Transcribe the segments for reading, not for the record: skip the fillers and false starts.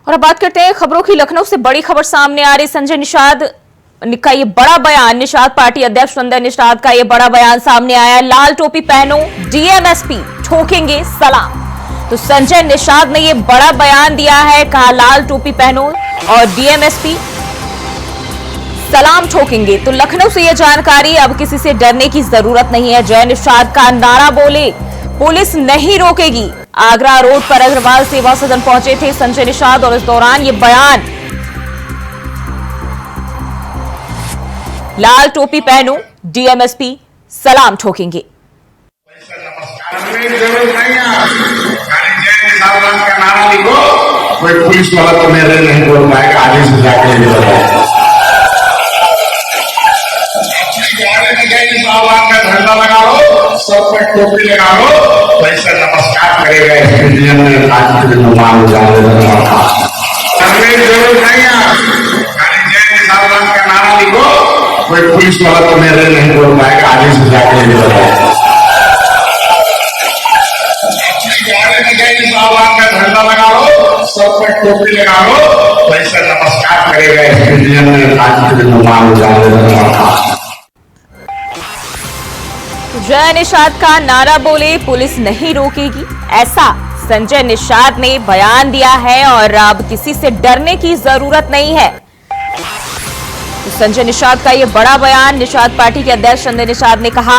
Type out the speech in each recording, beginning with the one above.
और अब बात करते हैं खबरों की। लखनऊ से बड़ी खबर सामने आ रही। संजय निषाद का ये बड़ा बयान, निषाद पार्टी अध्यक्ष संजय निषाद का ये बड़ा बयान सामने आया। लाल टोपी पहनो, डीएमएसपी ठोकेंगे सलाम। तो संजय निषाद ने ये बड़ा बयान दिया है, कहा लाल टोपी पहनो और डीएमएसपी सलाम ठोकेंगे। तो लखनऊ से यह जानकारी, अब किसी से डरने की जरूरत नहीं है। जय निषाद का नारा बोले, पुलिस नहीं रोकेगी। आगरा रोड पर अग्रवाल सेवा सदन पहुंचे थे संजय निषाद और इस दौरान ये बयान, लाल टोपी पहनो, डीएमएसपी सलाम ठोकेंगे। का नारा लिखो, कोई पुलिस वाला तो मेरे नहीं बोल पाएगा, आगे से जाके का झंडा लगा लो, सब पर टोपी लगा लो, वैसे नमस्कार करेगा। जरूर नहीं का नारा लिखो, कोई पुलिस वाला तो मेरे नहीं बोल पाएगा, आगे से जाके का झंडा लगा लो, सब पर टोपी लगा लो, वैसे नमस्कार करेगा। जय निषाद का नारा बोले, पुलिस नहीं रोकेगी, ऐसा संजय निषाद ने बयान दिया है और अब किसी से डरने की जरूरत नहीं है। तो संजय निषाद का यह बड़ा बयान, निषाद पार्टी के अध्यक्ष संजय निषाद ने कहा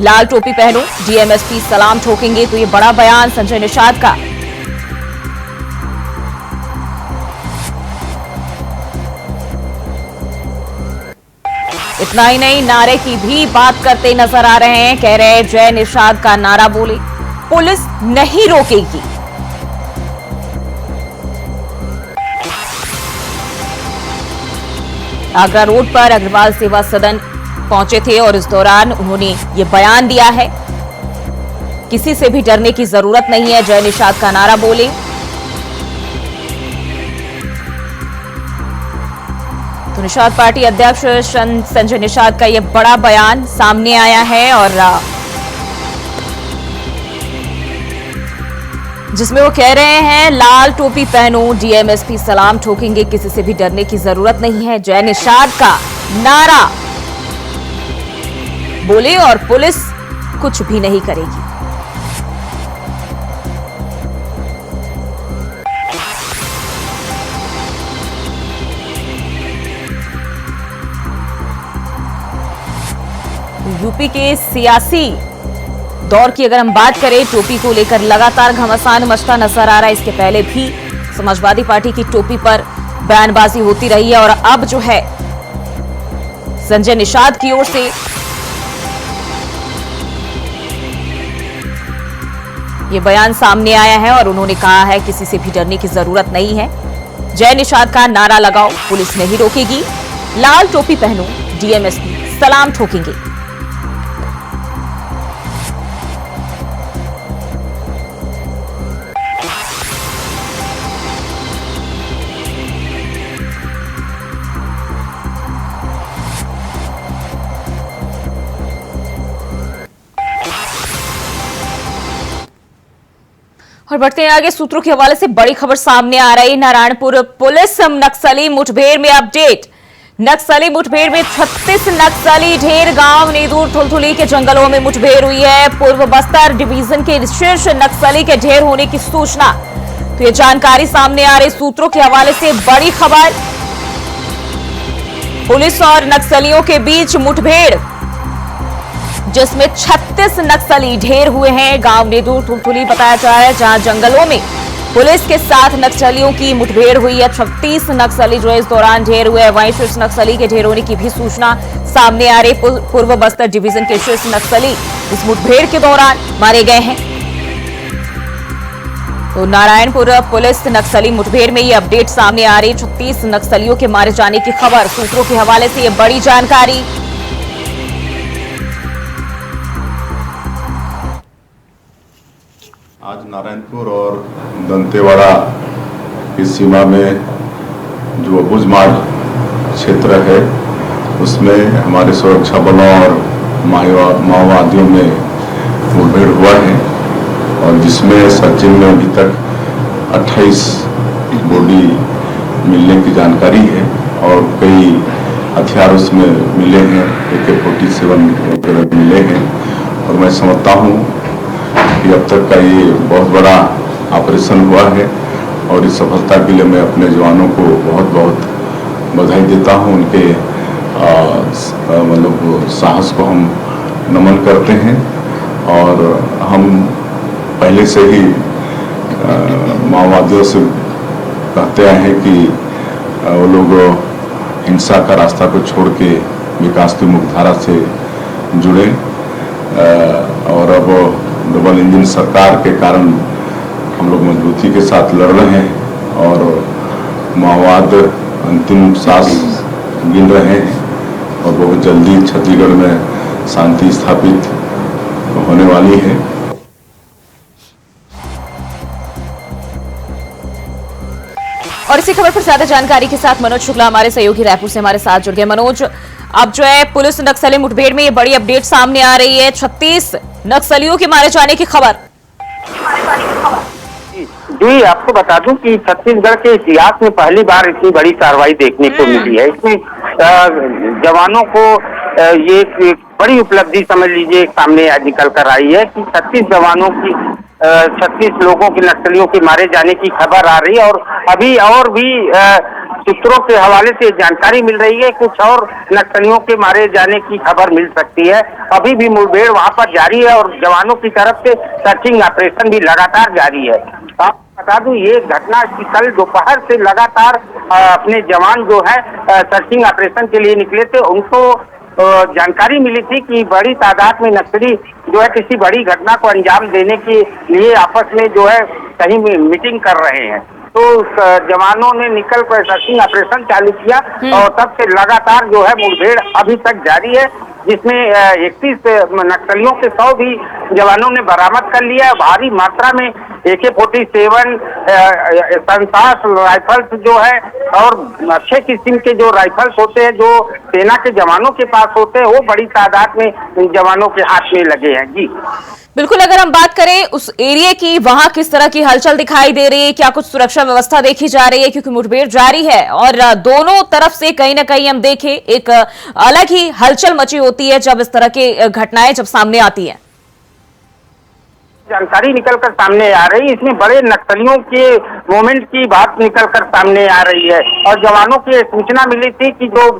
लाल टोपी पहनो, डीएमएसपी सलाम ठोकेंगे। तो ये बड़ा बयान संजय निषाद का। इतना ही नहीं, नारे की भी बात करते नजर आ रहे हैं। कह रहे हैं जय निषाद का नारा बोले, पुलिस नहीं रोकेगी। आगरा रोड पर अग्रवाल सेवा सदन पहुंचे थे और इस दौरान उन्होंने ये बयान दिया है, किसी से भी डरने की जरूरत नहीं है। जय निषाद का नारा बोले। तो निषाद पार्टी अध्यक्ष संजय निषाद का ये बड़ा बयान सामने आया है और जिसमें वो कह रहे हैं लाल टोपी पहनो, डीएमएसपी सलाम ठोकेंगे, किसी से भी डरने की जरूरत नहीं है। जय निषाद का नारा बोले और पुलिस कुछ भी नहीं करेगी। यूपी के सियासी दौर की अगर हम बात करें, टोपी को लेकर लगातार घमासान मचता नजर आ रहा है। इसके पहले भी समाजवादी पार्टी की टोपी पर बयानबाजी होती रही है और अब जो है संजय निषाद की ओर से ये बयान सामने आया है और उन्होंने कहा है किसी से भी डरने की जरूरत नहीं है। जय निषाद का नारा लगाओ, पुलिस नहीं रोकेगी। लाल टोपी पहनो, डीएमएसपी सलाम ठोकेंगे। और बढ़ते हैं आगे। सूत्रों के हवाले से बड़ी खबर सामने आ रही। नारायणपुर पुलिस नक्सली मुठभेड़ में अपडेट। नक्सली मुठभेड़ में 36 नक्सली ढेर गांव नेदूर थुलथुली के जंगलों में मुठभेड़ हुई है। पूर्व बस्तर डिवीजन के शीर्ष नक्सली के ढेर होने की सूचना, तो ये जानकारी सामने आ रही। सूत्रों के हवाले से बड़ी खबर, पुलिस और नक्सलियों के बीच मुठभेड़ जिसमें 36 नक्सली ढेर हुए हैं। गांव नेदूर थुलथुली बताया जा रहा है, जहां जंगलों में पुलिस के साथ नक्सलियों की मुठभेड़ हुई है। 36 नक्सली जो इस दौरान ढेर हुए हैं। वहीं शीर्ष नक्सली के ढेर होने की भी सूचना सामने आ रही। पूर्व बस्तर डिवीजन के शीर्ष नक्सली इस मुठभेड़ के दौरान मारे गए हैं। तो नारायणपुर पुलिस नक्सली मुठभेड़ में ये अपडेट सामने आ रही। 36 नक्सलियों के मारे जाने की खबर। सूत्रों के हवाले से ये बड़ी जानकारी। आज नारायणपुर और दंतेवाड़ा की सीमा में जो बुजमार्ग क्षेत्र है उसमें हमारे सुरक्षा बलों और माओवादियों में मुठभेड़ हुआ है। और जिसमें सचिन में अभी तक 28 बॉडी मिलने की जानकारी है और कई हथियार उसमें मिले हैं, AK-47 वगैरह मिले हैं। और मैं समझता हूँ कि अब तक का ये बहुत बड़ा ऑपरेशन हुआ है और इस सफलता के लिए मैं अपने जवानों को बहुत बहुत बधाई देता हूँ। उनके मतलब साहस को हम नमन करते हैं और हम पहले से ही माओवादियों से कहते आए हैं कि वो लोग हिंसा का रास्ता को छोड़ के विकास की मुख्यधारा से जुड़े और अब डबल इंजन सरकार के कारण हम लोग मजबूती के साथ लड़ रहे हैं और माओवाद अंतिम सांस गिन रहे हैं और बहुत जल्दी छत्तीसगढ़ में शांति स्थापित होने वाली है। और इसी खबर पर ज्यादा जानकारी के साथ मनोज शुक्ला हमारे सहयोगी रायपुर से हमारे साथ जुड़ गए। मनोज, अब जो है पुलिस नक्सली मुठभेड़ में ये बड़ी अपडेट सामने आ रही है, 36 नक्सलियों के मारे जाने की खबर। जी, आपको बता दूं कि छत्तीसगढ़ के इतिहास में पहली बार इतनी बड़ी कार्रवाई देखने को मिली है। इसमें जवानों को ये एक बड़ी उपलब्धि समझ लीजिए सामने आज निकल कर आई है कि 36 जवानों की 36 लोगों के नक्सलियों के मारे जाने की खबर आ रही है और अभी और भी सूत्रों के हवाले से जानकारी मिल रही है, कुछ और नक्सलियों के मारे जाने की खबर मिल सकती है। अभी भी मुठभेड़ वहां पर जारी है और जवानों की तरफ से सर्चिंग ऑपरेशन भी लगातार जारी है। आप बता दूं ये घटना की कल दोपहर से लगातार अपने जवान जो है सर्चिंग ऑपरेशन के लिए निकले थे। उनको जानकारी मिली थी कि बड़ी तादाद में नक्सली जो है किसी बड़ी घटना को अंजाम देने के लिए आपस में जो है कहीं मीटिंग कर रहे हैं। तो जवानों ने निकल कर सर्चिंग ऑपरेशन चालू किया और तब से लगातार जो है मुठभेड़ अभी तक जारी है, जिसमें 31 नक्सलियों के 100 भी जवानों ने बरामद कर लिया। भारी मात्रा में AK-47 संसास राइफल्स जो है और अच्छे किस्म के जो राइफल्स होते हैं जो सेना के जवानों के पास होते हैं वो बड़ी तादाद में जवानों के हाथ में लगे हैं। जी बिल्कुल, अगर हम बात करें उस एरिया की, वहां किस तरह की हलचल दिखाई दे रही है, क्या कुछ सुरक्षा व्यवस्था देखी जा रही है, क्योंकि मुठभेड़ जारी है और दोनों तरफ से कहीं ना कहीं हम देखें एक अलग ही हलचल मची होती है जब इस तरह की घटनाएं जब सामने आती है। जानकारी निकलकर सामने आ रही है, इसमें बड़े नक्सलियों के मूवमेंट की बात निकलकर सामने आ रही है और जवानों की सूचना मिली थी कि जो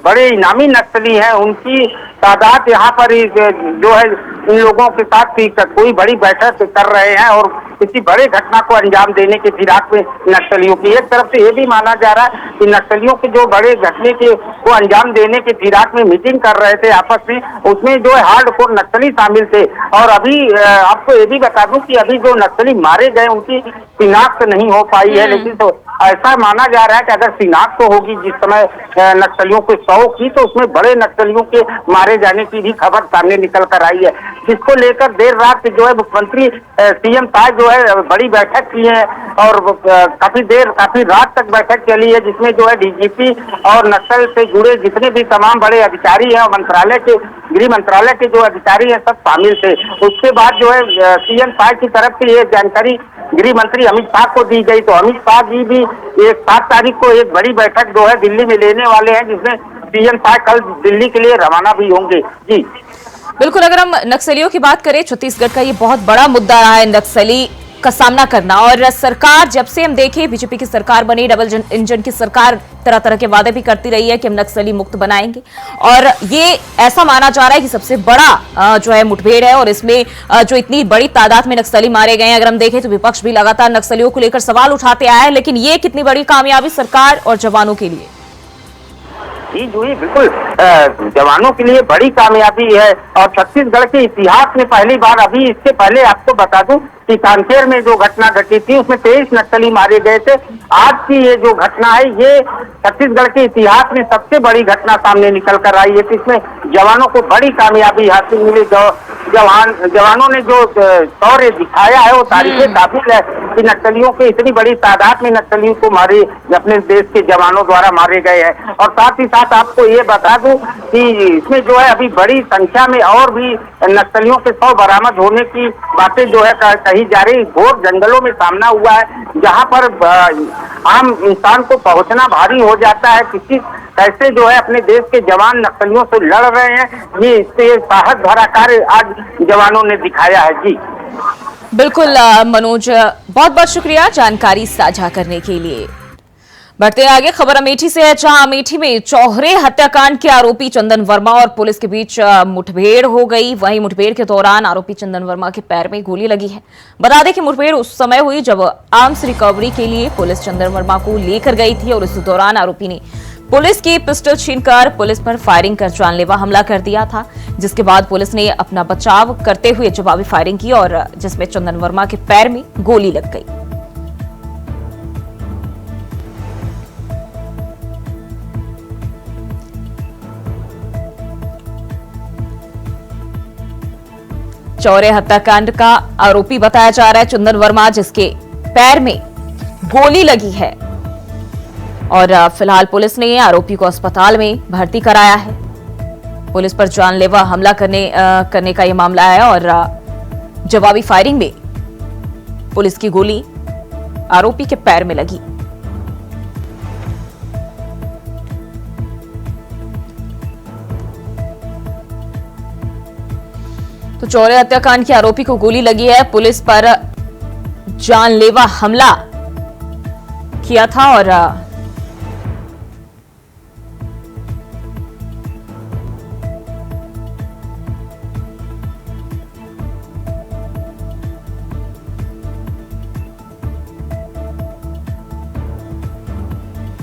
बड़े इनामी नक्सली हैं उनकी तादाद यहाँ पर जो है इन लोगों के साथ कोई बड़ी बैठक कर रहे हैं और किसी बड़े घटना को अंजाम देने के फिराक में नक्सलियों की एक तरफ से ये भी माना जा रहा है कि नक्सलियों के जो बड़े घटने के को अंजाम देने के फिराक में मीटिंग कर रहे थे आपस में, उसमें जो है हार्डकोर नक्सली शामिल थे। और अभी आपको ये भी बता दूं कि अभी जो नक्सली मारे गए उनकी शिनाख्त नहीं हो पाई है, लेकिन तो ऐसा माना जा रहा है कि अगर शिनाख्त तो होगी जिस समय नक्सलियों को 100 की, तो उसमें बड़े नक्सलियों के मारे जाने की भी खबर सामने निकल कर आई है, जिसको लेकर देर रात जो है मुख्यमंत्री CM साहब जो है बड़ी बैठक की है और काफी रात तक बैठक चली है, जिसमें जो है DGP और नक्सल से जुड़े जितने भी तमाम बड़े अधिकारी हैं, मंत्रालय के गृह मंत्रालय के जो अधिकारी हैं सब शामिल थे। उसके बाद जो है CM साहब की तरफ से ये जानकारी गृह मंत्री अमित शाह को दी गई, तो अमित शाह जी भी 7 तारीख को एक बड़ी बैठक जो है दिल्ली में लेने वाले हैं, जिसमें CM साहब कल दिल्ली के लिए रवाना भी होंगे। जी बिल्कुल, अगर हम नक्सलियों की बात करें, छत्तीसगढ़ का ये बहुत बड़ा मुद्दा रहा है नक्सली का सामना करना, और सरकार जब से हम देखें बीजेपी की सरकार बनी, डबल इंजन की सरकार तरह तरह के वादे भी करती रही है कि हम नक्सली मुक्त बनाएंगे, और ये ऐसा माना जा रहा है कि सबसे बड़ा जो है मुठभेड़ है और इसमें जो इतनी बड़ी तादाद में नक्सली मारे गए हैं। अगर हम देखें तो विपक्ष भी लगातार नक्सलियों को लेकर सवाल उठाते आया है, लेकिन ये कितनी बड़ी कामयाबी सरकार और जवानों के लिए? जी जूही, बिल्कुल जवानों के लिए बड़ी कामयाबी है और छत्तीसगढ़ के इतिहास में पहली बार, अभी इससे पहले आपको बता दूं कि कांकेर में जो घटना घटी थी उसमें 23 नक्सली मारे गए थे। आज की ये जो घटना है ये छत्तीसगढ़ के इतिहास में सबसे बड़ी घटना सामने निकल कर आई है, इसमें जवानों को बड़ी कामयाबी हासिल मिली। जवानों ने जो शौर्य दिखाया है वो तारीफ काबिल है। कि नक्सलियों के इतनी बड़ी तादाद में नक्सलियों को मारे अपने देश के जवानों द्वारा मारे गए हैं। और साथ ही साथ आपको ये बता दूं कि इसमें जो है अभी बड़ी संख्या में और भी नक्सलियों के 100 बरामद होने की बातें जो है कही जा रही। घोर जंगलों में सामना हुआ है, जहां पर आम इंसान को पहुंचना भारी हो जाता है। कैसे जो है अपने देश के जवान नक्सलियों से लड़ रहे हैं, ये इससे साहस भरा कार्य आज जवानों ने दिखाया है। जी बिल्कुल मनोज, बहुत बहुत शुक्रिया जानकारी साझा करने के लिए। बढ़ते हैं आगे, खबर अमेठी से है, जहां अमेठी में चौहरे हत्याकांड के आरोपी चंदन वर्मा और पुलिस के बीच मुठभेड़ हो गई। वहीं मुठभेड़ के दौरान आरोपी चंदन वर्मा के पैर में गोली लगी है। बता दें कि मुठभेड़ उस समय हुई जब आर्म्स रिकवरी के लिए पुलिस चंदन वर्मा को लेकर गई थी और इस दौरान आरोपी ने पुलिस की पिस्टल छीनकर पुलिस पर फायरिंग कर जानलेवा हमला कर दिया था, जिसके बाद पुलिस ने अपना बचाव करते हुए जवाबी फायरिंग की और जिसमें चंदन वर्मा के पैर में गोली लग गई। चौरे हत्याकांड का आरोपी बताया जा रहा है चंदन वर्मा, जिसके पैर में गोली लगी है और फिलहाल पुलिस ने आरोपी को अस्पताल में भर्ती कराया है। पुलिस पर जानलेवा हमला करने का यह मामला है और जवाबी फायरिंग में पुलिस की गोली आरोपी के पैर में लगी। तो चौरे हत्याकांड के आरोपी को गोली लगी है, पुलिस पर जानलेवा हमला किया था और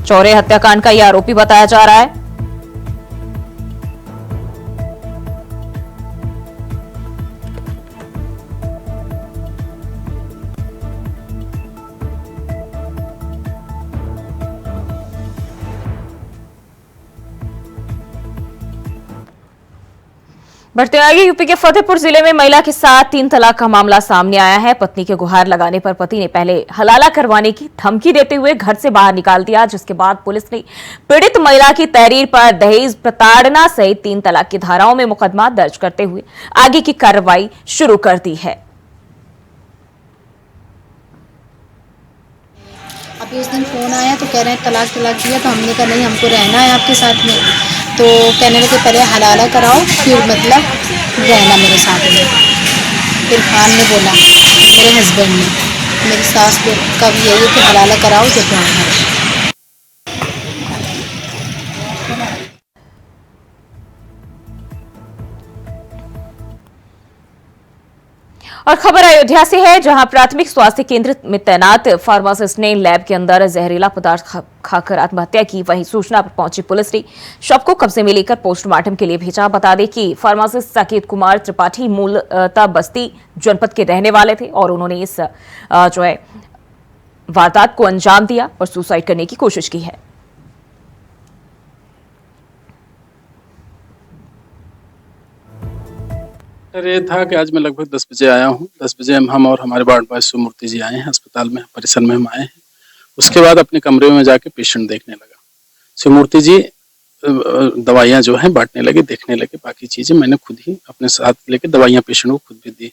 चौरे हत्याकांड का यह आरोपी बताया जा रहा है। बढ़ते आगे, यूपी के फतेहपुर जिले में महिला के साथ 3 तलाक का मामला सामने आया है। पत्नी के गुहार लगाने पर पति ने पहले हलाला करवाने की धमकी देते हुए घर से बाहर निकाल दिया, जिसके बाद पुलिस ने पीड़ित महिला की तहरीर पर दहेज प्रताड़ना सहित 3 तलाक की धाराओं में मुकदमा दर्ज करते हुए आगे की कार्रवाई शुरू कर दी है। अभी उस दिन फ़ोन आया तो कह रहे हैं तलाक दिया, तो हमने कहा नहीं, हमको रहना है आपके साथ में। तो कहने लगे पहले हलाला कराओ फिर मतलब रहना मेरे साथ में। फिर खान ने बोला, मेरे हस्बैंड ने, मेरी सास का भी यही है कि हलाला कराओ जब रहना है। और खबर अयोध्या से है, जहां प्राथमिक स्वास्थ्य केंद्र में तैनात फार्मासिस्ट ने लैब के अंदर जहरीला पदार्थ खाकर आत्महत्या की। वहीं सूचना पर पहुंची पुलिस ने शव को कब्जे में लेकर पोस्टमार्टम के लिए भेजा। बता दें कि फार्मासिस्ट साकेत कुमार त्रिपाठी मूलतः बस्ती जनपद के रहने वाले थे और उन्होंने इस वारदात को अंजाम दिया और सुसाइड करने की कोशिश की है। ये था कि आज मैं लगभग 10 बजे आया हूँ। 10 बजे हम और हमारे वार्ड बॉय शिवमूर्ति जी आए हैं अस्पताल में, परिसर में हम आए हैं। उसके बाद अपने कमरे में जाके पेशेंट देखने लगा। शिवमूर्ति जी दवाइयाँ जो हैं बांटने लगे, देखने लगे, बाकी चीजें मैंने खुद ही अपने साथ लेके दवाइयाँ पेशेंट को खुद भी दी।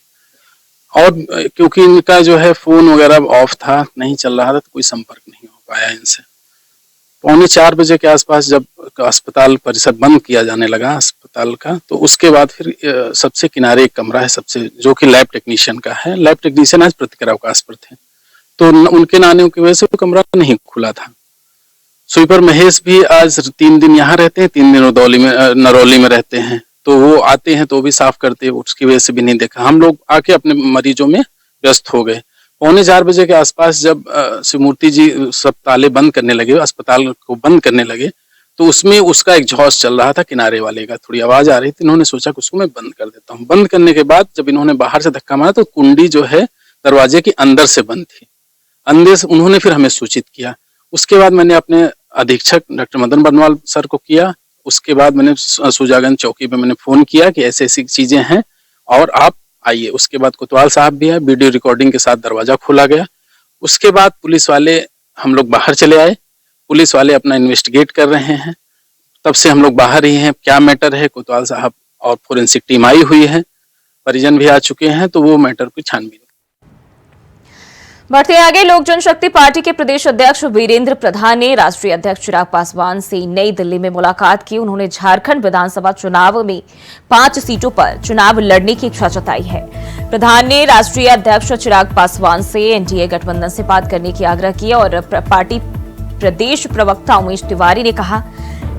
और क्योंकि इनका जो है फोन वगैरह ऑफ था, नहीं चल रहा था, तो कोई संपर्क नहीं हो पाया इनसे। 3:45 बजे के आसपास जब अस्पताल परिसर बंद किया जाने लगा अस्पताल का, तो उसके बाद फिर सबसे किनारे एक कमरा है सबसे, जो कि लैब टेक्नीशियन का है। लैब टेक्नीशियन आज प्रतिक्रिया अवकाश पर थे, तो उनके ना आने की वजह से वो कमरा नहीं खुला था। स्वीपर महेश भी आज 3 दिन यहाँ रहते हैं, 3 दिन नरौली में रहते हैं, तो वो आते हैं तो भी साफ करते हैं, उसकी वजह से भी नहीं देखा। हम लोग आके अपने मरीजों में व्यस्त हो गए। 3:45 बजे के आसपास जब शिवमूर्ति जी सब ताले बंद करने लगे, अस्पताल को बंद करने लगे, तो उसमें उसका एग्जॉस्ट चल रहा था किनारे वाले का, थोड़ी आवाज आ रही थी। इन्होंने सोचा कि उसको मैं बंद कर देता हूँ। बंद करने के बाद जब इन्होंने बाहर से धक्का मारा तो कुंडी जो है दरवाजे के अंदर से बंद थी। अंदर से उन्होंने फिर हमें सूचित किया। उसके बाद मैंने अपने अधीक्षक डॉक्टर मदन बनवाल सर को किया। उसके बाद मैंने सुजागंज चौकी पे मैंने फोन किया कि ऐसी ऐसी चीजें हैं और आप आइए। उसके बाद कोतवाल साहब भी है, वीडियो रिकॉर्डिंग के साथ दरवाजा खोला गया उसके बाद पुलिस वाले, हम लोग बाहर चले आए, पुलिस वाले अपना इन्वेस्टिगेट कर रहे हैं। तब से हम लोग बाहर ही हैं। क्या मैटर है, कोतवाल साहब और फोरेंसिक टीम आई हुई है, परिजन भी आ चुके हैं, तो वो मैटर की छानबीन। बढ़ते आगे, लोक जनशक्ति पार्टी के प्रदेश अध्यक्ष वीरेंद्र प्रधान ने राष्ट्रीय अध्यक्ष चिराग पासवान से नई दिल्ली में मुलाकात की। उन्होंने झारखंड विधानसभा चुनाव में 5 सीटों पर चुनाव लड़ने की इच्छा जताई है। प्रधान ने राष्ट्रीय अध्यक्ष चिराग पासवान से एनडीए गठबंधन से बात करने की आग्रह किया और पार्टी प्रदेश प्रवक्ता उमेश तिवारी ने कहा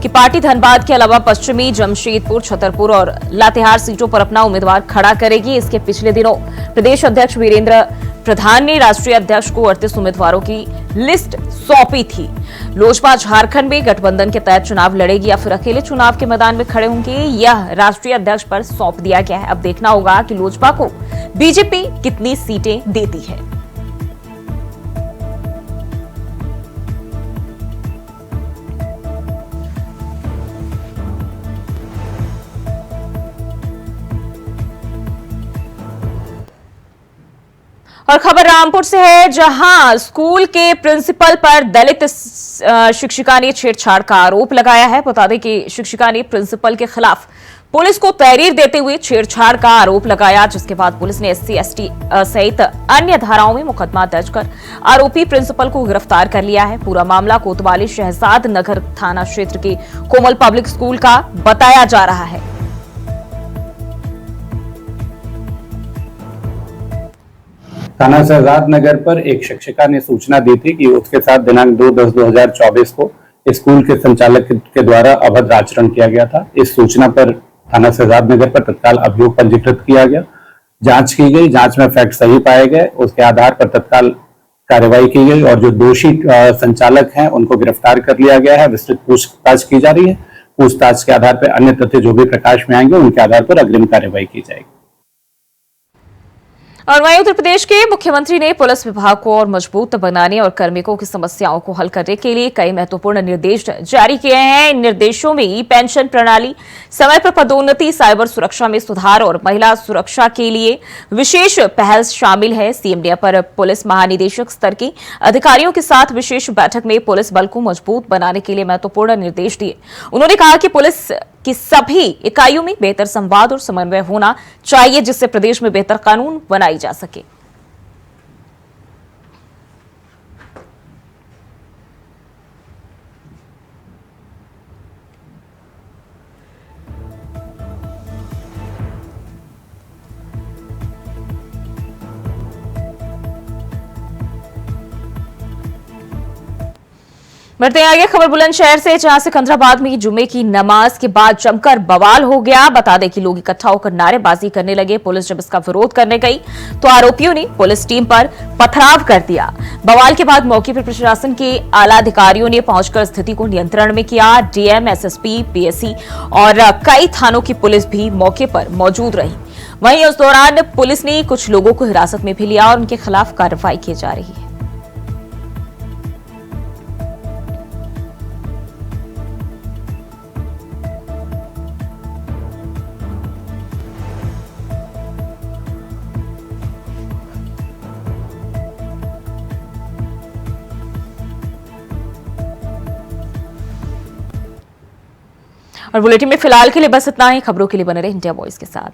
कि पार्टी धनबाद के अलावा पश्चिमी, जमशेदपुर, छतरपुर और लातेहार सीटों पर अपना उम्मीदवार खड़ा करेगी। इसके पिछले दिनों प्रदेश अध्यक्ष वीरेंद्र प्रधान ने राष्ट्रीय अध्यक्ष को 38 उम्मीदवारों की लिस्ट सौंपी थी। लोजपा झारखंड में गठबंधन के तहत चुनाव लड़ेगी या फिर अकेले चुनाव के मैदान में खड़े होंगे, यह राष्ट्रीय अध्यक्ष पर सौंप दिया गया है। अब देखना होगा कि लोजपा को बीजेपी कितनी सीटें देती है। और खबर रामपुर से है, जहां स्कूल के प्रिंसिपल पर दलित शिक्षिका ने छेड़छाड़ का आरोप लगाया है। बता दें कि शिक्षिका ने प्रिंसिपल के खिलाफ पुलिस को तहरीर देते हुए छेड़छाड़ का आरोप लगाया, जिसके बाद पुलिस ने SC/ST सहित अन्य धाराओं में मुकदमा दर्ज कर आरोपी प्रिंसिपल को गिरफ्तार कर लिया है। पूरा मामला कोतवाली शहजाद नगर थाना क्षेत्र के कोमल पब्लिक स्कूल का बताया जा रहा है। थाना शहजाद नगर पर एक शिक्षिका ने सूचना दी थी कि उसके साथ दिनांक 2/10/2024 को स्कूल के संचालक के द्वारा अभद्र आचरण किया गया था। इस सूचना पर थाना शहजाद नगर पर तत्काल अभियोग पंजीकृत किया गया, जांच की गई। जांच में फैक्ट सही पाए गए, उसके आधार पर तत्काल कार्रवाई की गई और जो दोषी संचालक हैं उनको गिरफ्तार कर लिया गया है। विस्तृत पूछताछ की जा रही है। पूछताछ के आधार पर अन्य तथ्य जो भी प्रकाश में आएंगे उनके आधार पर अग्रिम कार्रवाई की जाएगी। और वहीं उत्तर प्रदेश के मुख्यमंत्री ने पुलिस विभाग को और मजबूत बनाने और कार्मिकों की समस्याओं को हल करने के लिए कई महत्वपूर्ण निर्देश जारी किए हैं। इन निर्देशों में ई पेंशन प्रणाली, समय पर पदोन्नति, साइबर सुरक्षा में सुधार और महिला सुरक्षा के लिए विशेष पहल शामिल है। सीएम ने अपर पुलिस महानिदेशक स्तर के अधिकारियों के साथ विशेष बैठक में पुलिस बल को मजबूत बनाने के लिए महत्वपूर्ण निर्देश दिए। उन्होंने कहा कि पुलिस कि सभी इकाइयों में बेहतर संवाद और समन्वय होना चाहिए, जिससे प्रदेश में बेहतर कानून बनाई जा सके। बढ़ते हैं आगे, खबर बुलंदशहर से, जहां सिकंदराबाद में जुम्मे की नमाज के बाद जमकर बवाल हो गया। बता दें कि लोग इकट्ठा होकर नारेबाजी करने लगे। पुलिस जब इसका विरोध करने गई तो आरोपियों ने पुलिस टीम पर पथराव कर दिया। बवाल के बाद मौके पर प्रशासन के आला अधिकारियों ने पहुंचकर स्थिति को नियंत्रण में किया। डीएम, एसएसपी, पीएससी और कई थानों की पुलिस भी मौके पर मौजूद रही। वहीं उस दौरान पुलिस ने कुछ लोगों को हिरासत में भी लिया और उनके खिलाफ कार्रवाई की जा रही है। और बुलेटिन में फिलहाल के लिए बस इतना ही। खबरों के लिए बने रहे इंडिया वॉइस के साथ।